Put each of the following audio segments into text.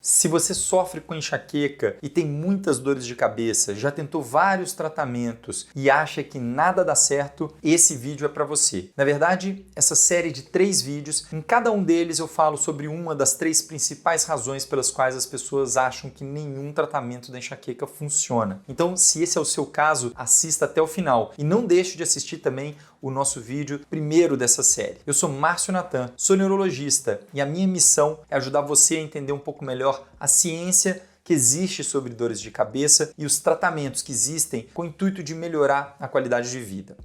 Se você sofre com enxaqueca e tem muitas dores de cabeça, já tentou vários tratamentos e acha que nada dá certo, esse vídeo é para você. Na verdade, essa série de 3 vídeos, em cada um deles eu falo sobre uma das 3 principais razões pelas quais as pessoas acham que nenhum tratamento da enxaqueca funciona. Então, se esse é o seu caso, assista até o final e não deixe de assistir também o nosso vídeo primeiro dessa série. Eu sou Márcio Natan, sou neurologista e a minha missão é ajudar você a entender um pouco melhor a ciência que existe sobre dores de cabeça e os tratamentos que existem com o intuito de melhorar a qualidade de vida.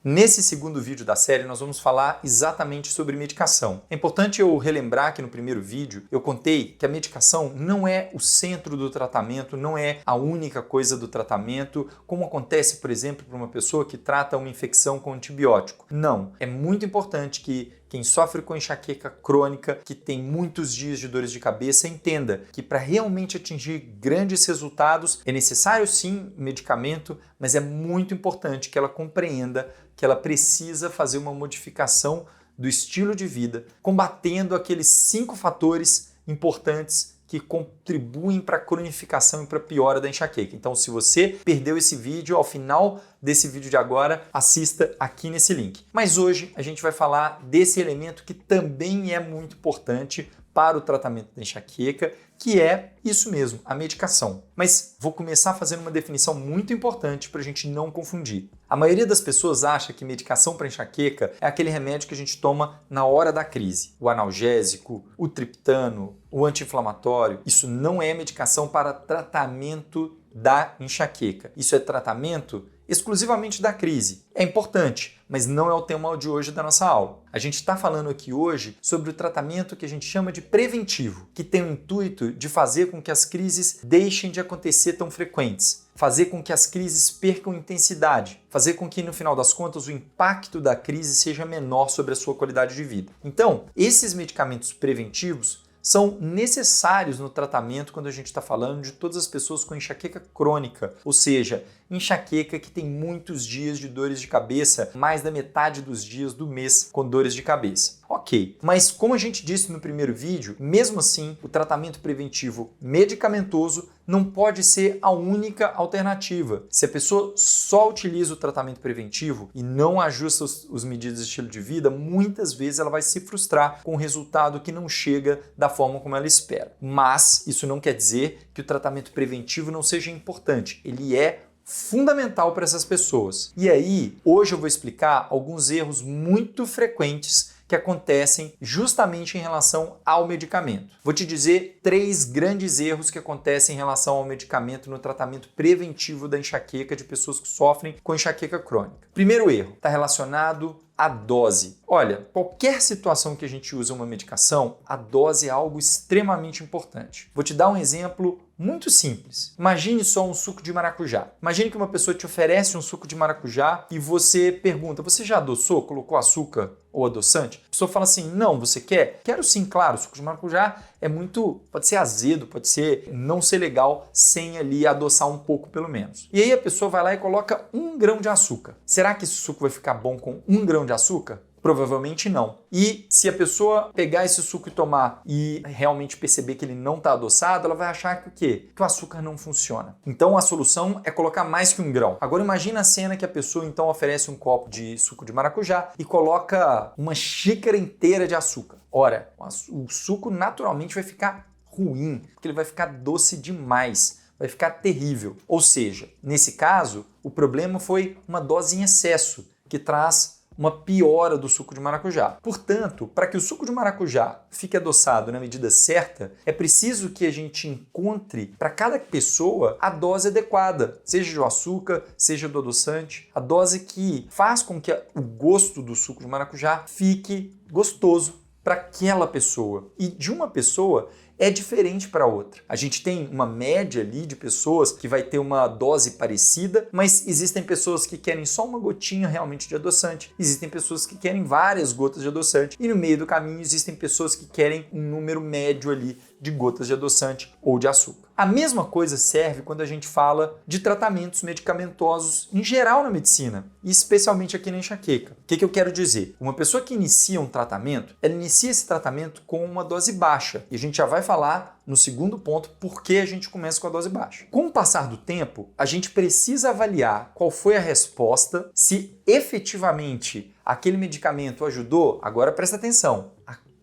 Nesse segundo vídeo da série, nós vamos falar exatamente sobre medicação. É importante eu relembrar que no primeiro vídeo eu contei que a medicação não é o centro do tratamento, não é a única coisa do tratamento, como acontece, por exemplo, para uma pessoa que trata uma infecção com antibiótico. Não, é muito importante que quem sofre com enxaqueca crônica, que tem muitos dias de dores de cabeça, entenda que para realmente atingir grandes resultados é necessário sim medicamento, mas é muito importante que ela compreenda que ela precisa fazer uma modificação do estilo de vida, combatendo aqueles 5 fatores importantes que contribuem para a cronificação e para a piora da enxaqueca. Então, se você perdeu esse vídeo, ao final desse vídeo de agora, assista aqui nesse link. Mas hoje a gente vai falar desse elemento que também é muito importante para o tratamento da enxaqueca, que é isso mesmo, a medicação. Mas vou começar fazendo uma definição muito importante para a gente não confundir. A maioria das pessoas acha que medicação para enxaqueca é aquele remédio que a gente toma na hora da crise. O analgésico, o triptano, o anti-inflamatório. Isso não é medicação para tratamento da enxaqueca. Isso é tratamento exclusivamente da crise. É importante, mas não é o tema de hoje da nossa aula. A gente está falando aqui hoje sobre o tratamento que a gente chama de preventivo, que tem o intuito de fazer com que as crises deixem de acontecer tão frequentes, fazer com que as crises percam intensidade, fazer com que, no final das contas, o impacto da crise seja menor sobre a sua qualidade de vida. Então, esses medicamentos preventivos são necessários no tratamento quando a gente está falando de todas as pessoas com enxaqueca crônica, ou seja, enxaqueca que tem muitos dias de dores de cabeça, mais da metade dos dias do mês com dores de cabeça. Ok, mas como a gente disse no primeiro vídeo, mesmo assim, o tratamento preventivo medicamentoso não pode ser a única alternativa. Se a pessoa só utiliza o tratamento preventivo e não ajusta os medidas de estilo de vida, muitas vezes ela vai se frustrar com o resultado que não chega da forma como ela espera. Mas isso não quer dizer que o tratamento preventivo não seja importante. Ele é fundamental para essas pessoas. E aí, hoje eu vou explicar alguns erros muito frequentes que acontecem justamente em relação ao medicamento. Vou te dizer 3 grandes erros que acontecem em relação ao medicamento no tratamento preventivo da enxaqueca de pessoas que sofrem com enxaqueca crônica. Primeiro erro, está relacionado à dose. Olha, qualquer situação que a gente usa uma medicação, a dose é algo extremamente importante. Vou te dar um exemplo muito simples. Imagine só um suco de maracujá. Imagine que uma pessoa te oferece um suco de maracujá e você pergunta, você já adoçou, colocou açúcar ou adoçante? A pessoa fala assim, não, você quer? Quero sim, claro, o suco de maracujá é muito, pode ser azedo, pode ser não ser legal sem ali adoçar um pouco pelo menos. E aí a pessoa vai lá e coloca 1 grão de açúcar. Será que esse suco vai ficar bom com 1 grão de açúcar? Provavelmente não. E se a pessoa pegar esse suco e tomar e realmente perceber que ele não está adoçado, ela vai achar que o quê? Que o açúcar não funciona. Então a solução é colocar mais que 1 grão. Agora imagina a cena que a pessoa então oferece um copo de suco de maracujá e coloca uma xícara inteira de açúcar. Ora, o suco naturalmente vai ficar ruim, porque ele vai ficar doce demais. Vai ficar terrível. Ou seja, nesse caso, o problema foi uma dose em excesso, que traz uma piora do suco de maracujá. Portanto, para que o suco de maracujá fique adoçado na medida certa, é preciso que a gente encontre para cada pessoa a dose adequada, seja do açúcar, seja do adoçante, a dose que faz com que o gosto do suco de maracujá fique gostoso para aquela pessoa. E de uma pessoa é diferente para outra. A gente tem uma média ali de pessoas que vai ter uma dose parecida, mas existem pessoas que querem só uma gotinha realmente de adoçante, existem pessoas que querem várias gotas de adoçante e no meio do caminho existem pessoas que querem um número médio ali de gotas de adoçante ou de açúcar. A mesma coisa serve quando a gente fala de tratamentos medicamentosos em geral na medicina, e especialmente aqui na enxaqueca. O que eu quero dizer? Uma pessoa que inicia um tratamento, ela inicia esse tratamento com uma dose baixa, e a gente já vai falar no segundo ponto por que a gente começa com a dose baixa. Com o passar do tempo, a gente precisa avaliar qual foi a resposta, se efetivamente aquele medicamento ajudou, agora presta atenção,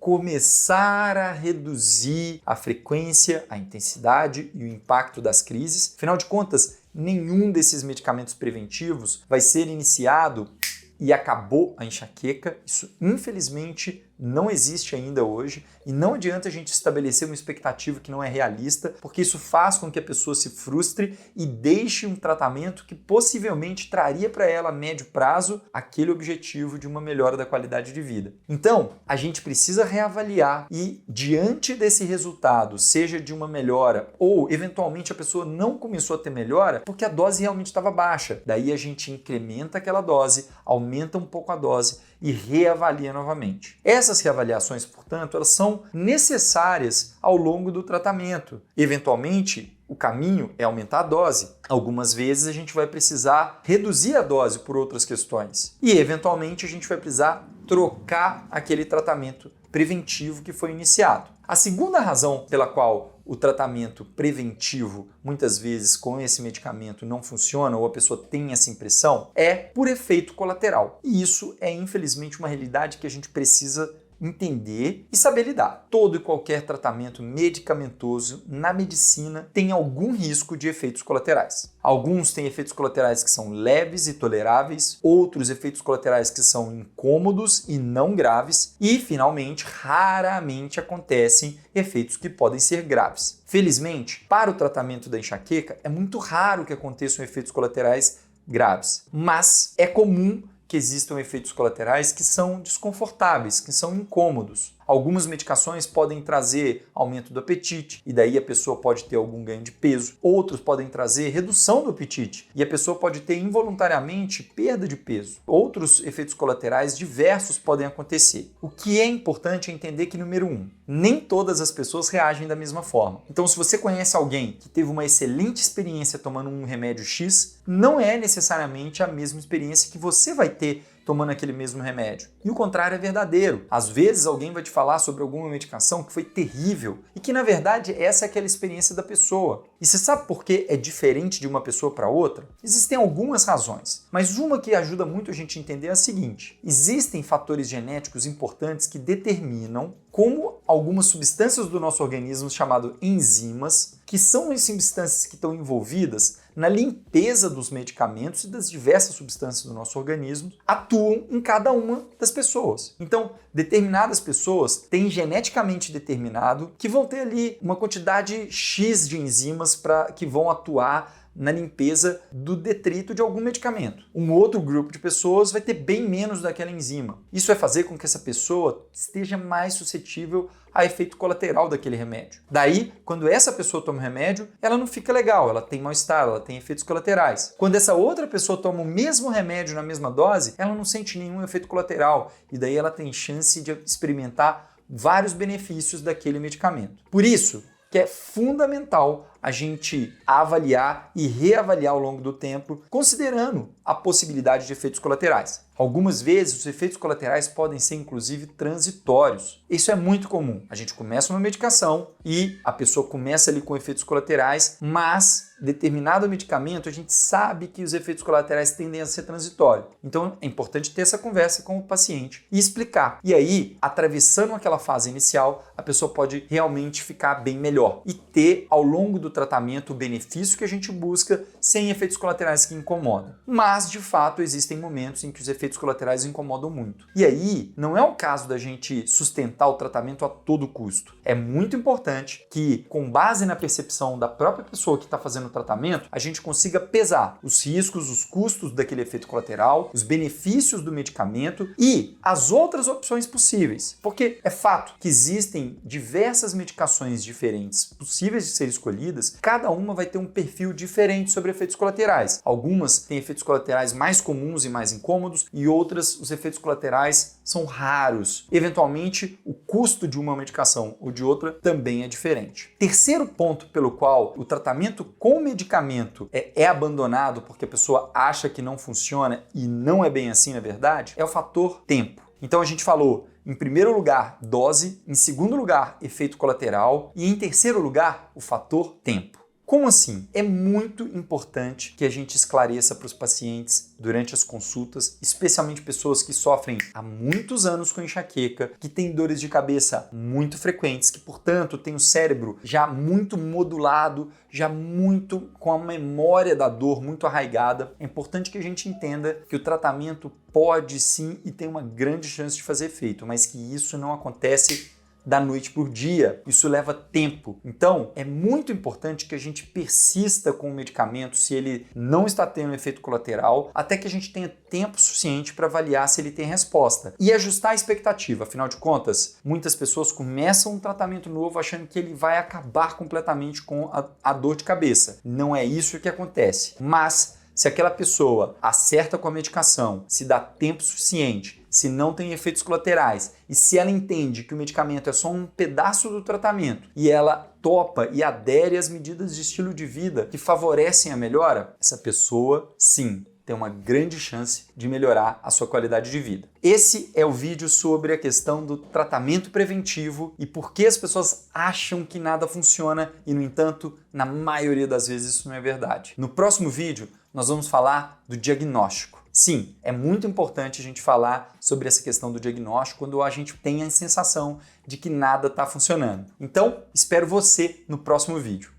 começar a reduzir a frequência, a intensidade e o impacto das crises. Afinal de contas, nenhum desses medicamentos preventivos vai ser iniciado e acabou a enxaqueca. Isso, infelizmente, não existe ainda hoje e não adianta a gente estabelecer uma expectativa que não é realista, porque isso faz com que a pessoa se frustre e deixe um tratamento que possivelmente traria para ela a médio prazo aquele objetivo de uma melhora da qualidade de vida. Então, a gente precisa reavaliar e, diante desse resultado, seja de uma melhora ou eventualmente a pessoa não começou a ter melhora porque a dose realmente estava baixa, daí a gente incrementa aquela dose, aumenta um pouco a dose e reavalia novamente. Essas reavaliações, portanto, elas são necessárias ao longo do tratamento. Eventualmente, o caminho é aumentar a dose. Algumas vezes a gente vai precisar reduzir a dose por outras questões. E, eventualmente, a gente vai precisar trocar aquele tratamento preventivo que foi iniciado. A segunda razão pela qual o tratamento preventivo, muitas vezes com esse medicamento, não funciona ou a pessoa tem essa impressão, é por efeito colateral. E isso é, infelizmente, uma realidade que a gente precisa entender e saber lidar. Todo e qualquer tratamento medicamentoso na medicina tem algum risco de efeitos colaterais. Alguns têm efeitos colaterais que são leves e toleráveis, outros efeitos colaterais que são incômodos e não graves e, finalmente, raramente acontecem efeitos que podem ser graves. Felizmente, para o tratamento da enxaqueca, é muito raro que aconteçam efeitos colaterais graves, mas é comum que existam efeitos colaterais que são desconfortáveis, que são incômodos. Algumas medicações podem trazer aumento do apetite e daí a pessoa pode ter algum ganho de peso. Outros podem trazer redução do apetite e a pessoa pode ter involuntariamente perda de peso. Outros efeitos colaterais diversos podem acontecer. O que é importante é entender que, número 1, nem todas as pessoas reagem da mesma forma. Então, se você conhece alguém que teve uma excelente experiência tomando um remédio X, não é necessariamente a mesma experiência que você vai ter tomando aquele mesmo remédio. E o contrário é verdadeiro. Às vezes alguém vai te falar sobre alguma medicação que foi terrível e que, na verdade, essa é aquela experiência da pessoa. E você sabe por que é diferente de uma pessoa para outra? Existem algumas razões, mas uma que ajuda muito a gente a entender é a seguinte: existem fatores genéticos importantes que determinam como algumas substâncias do nosso organismo, chamadas enzimas, que são as substâncias que estão envolvidas na limpeza dos medicamentos e das diversas substâncias do nosso organismo, atuam em cada uma das pessoas. Então, determinadas pessoas têm geneticamente determinado que vão ter ali uma quantidade X de enzimas que vão atuar na limpeza do detrito de algum medicamento. Um outro grupo de pessoas vai ter bem menos daquela enzima. Isso vai fazer com que essa pessoa esteja mais suscetível a efeito colateral daquele remédio. Daí, quando essa pessoa toma o remédio, ela não fica legal, ela tem mal-estar, ela tem efeitos colaterais. Quando essa outra pessoa toma o mesmo remédio na mesma dose, ela não sente nenhum efeito colateral e daí ela tem chance de experimentar vários benefícios daquele medicamento. Por isso que é fundamental a gente avaliar e reavaliar ao longo do tempo, considerando a possibilidade de efeitos colaterais. Algumas vezes os efeitos colaterais podem ser inclusive transitórios. Isso é muito comum. A gente começa uma medicação e a pessoa começa ali com efeitos colaterais, mas determinado medicamento a gente sabe que os efeitos colaterais tendem a ser transitórios. Então é importante ter essa conversa com o paciente e explicar. E aí, atravessando aquela fase inicial, a pessoa pode realmente ficar bem melhor e ter ao longo do tratamento, o benefício que a gente busca, sem efeitos colaterais que incomodam. Mas, de fato, existem momentos em que os efeitos colaterais incomodam muito. E aí, não é o caso da gente sustentar o tratamento a todo custo. É muito importante que, com base na percepção da própria pessoa que está fazendo o tratamento, a gente consiga pesar os riscos, os custos daquele efeito colateral, os benefícios do medicamento e as outras opções possíveis. Porque é fato que existem diversas medicações diferentes possíveis de ser escolhidas, cada uma vai ter um perfil diferente sobre efeitos colaterais. Algumas têm efeitos colaterais mais comuns e mais incômodos e outras, os efeitos colaterais são raros. Eventualmente, o custo de uma medicação ou de outra também é diferente. Terceiro ponto pelo qual o tratamento com medicamento é abandonado porque a pessoa acha que não funciona e não é bem assim na verdade, é o fator tempo. Então a gente falou, em primeiro lugar, dose, em segundo lugar, efeito colateral e em terceiro lugar, o fator tempo. Como assim? É muito importante que a gente esclareça para os pacientes durante as consultas, especialmente pessoas que sofrem há muitos anos com enxaqueca, que têm dores de cabeça muito frequentes, que, portanto, têm o cérebro já muito modulado, já muito com a memória da dor muito arraigada. É importante que a gente entenda que o tratamento pode sim e tem uma grande chance de fazer efeito, mas que isso não acontece da noite por dia. Isso leva tempo. Então, é muito importante que a gente persista com o medicamento se ele não está tendo efeito colateral, até que a gente tenha tempo suficiente para avaliar se ele tem resposta. E ajustar a expectativa. Afinal de contas, muitas pessoas começam um tratamento novo achando que ele vai acabar completamente com a dor de cabeça. Não é isso que acontece. Mas, se aquela pessoa acerta com a medicação, se dá tempo suficiente, se não tem efeitos colaterais e se ela entende que o medicamento é só um pedaço do tratamento e ela topa e adere às medidas de estilo de vida que favorecem a melhora, essa pessoa, sim, tem uma grande chance de melhorar a sua qualidade de vida. Esse é o vídeo sobre a questão do tratamento preventivo e por que as pessoas acham que nada funciona e, no entanto, na maioria das vezes isso não é verdade. No próximo vídeo, nós vamos falar do diagnóstico. Sim, é muito importante a gente falar sobre essa questão do diagnóstico quando a gente tem a sensação de que nada está funcionando. Então, espero você no próximo vídeo.